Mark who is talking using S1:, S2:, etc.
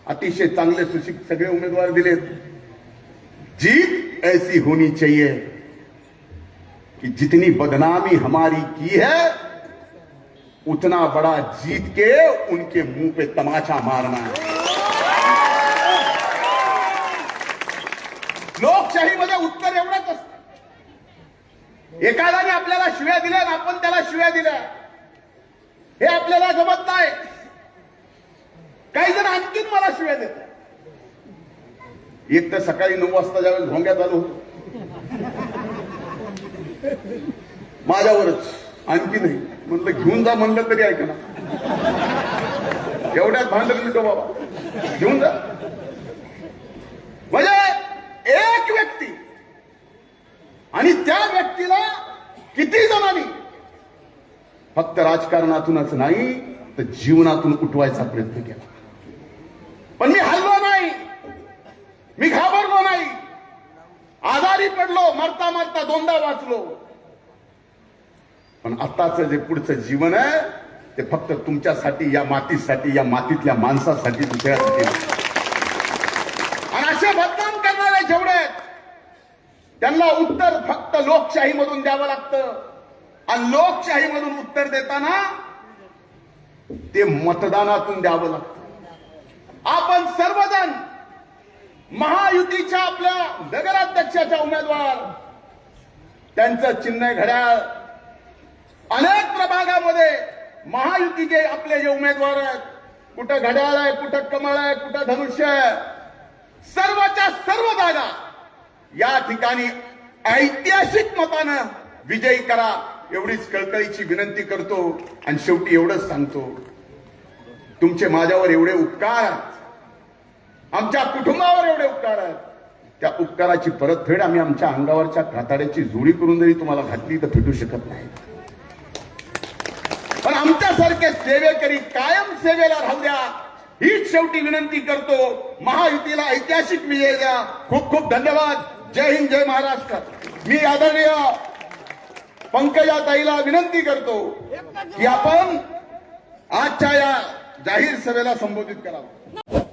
S1: अतिशय चांगले सुशिक्षित सगळे उमेदवार दिलेत। जीत ऐसी होनी चाहिए कि जितनी बदनामी हमारी की है उतना बड़ा जीत के उनके मुंह पे तमाचा मारना है। लोकशाहीमध्ये उत्तर एवढंच असतं, एखाद्याने आपल्याला शिव्या दिल्या आणि आपण त्याला शिव्या दिल्या, हे आपल्याला जमत नाही। काही जण आणखीन मला शिव्या देतात। एक तर सकाळी 9 वाजता ज्यावेळेस भोंग्यात आलो माझ्यावरच, आणखी नाही म्हणलं घेऊन जा, म्हणलं तरी ऐका ना, एवढ्यात भांडण मिटो बाबा, घेऊन जा। म्हणजे एक व्यक्ती आणि त्या व्यक्तीला किती जणांनी फक्त राजकारणातूनच नाही तर जीवनातून उठवायचा प्रयत्न केला, पण मी हललो नाही, मी घाबरलो नाही, आजारी पडलो, मरता मरता 2दा वाचलो। पण आताच जे पुढचं जीवन आहे ते फक्त तुमच्यासाठी, या मातीसाठी, या मातीतल्या माणसासाठी, दुसऱ्यासाठी। आणि असे बदनाम करणारे जेवढे आहेत त्यांना उत्तर फक्त लोकशाहीमधून द्यावं लागतं। आणि लोकशाहीमधून उत्तर देताना ते मतदानातून द्यावं लागतं। आपण सर्वजण महायुतीच्या आपल्या नगराध्यक्षाच्या उमेदवार, त्यांचं चिन्ह घड्याळ, अनेक प्रभागामध्ये महायुतीचे आपले जे उमेदवार आहेत, कुठं घड्याळ आहे, कुठं कमळ आहे, कुठं धनुष्य आहे, सर्वच्या सर्व जागा या ठिकाणी ऐतिहासिक मतानं विजयी करा, एवढीच कळकळीची विनंती करतो। आणि शेवटी एवढंच सांगतो, तुमचे माझ्यावर एवढे उपकार आहेत, आमच्या कुटुंबावर एवढे उपकार आहेत, त्या उपकाराची परतफेड आम्ही आमच्या अंगावरच्या कातड्याची जोडी करून जरी तुम्हाला घातली तर फेटू शकत नाही। पण आमच्यासारखे सेवेकरी कायम सेवेला राहू द्या, हीच शेवटी विनंती करतो। महायुतीला ऐतिहासिक विजय द्या। खूप खूप धन्यवाद। जय हिंद, जय महाराष्ट्र। मी आदरणीय पंकजाताईला विनंती करतो की आपण आजच्या या जाहीर सभेला संबोधित करावं।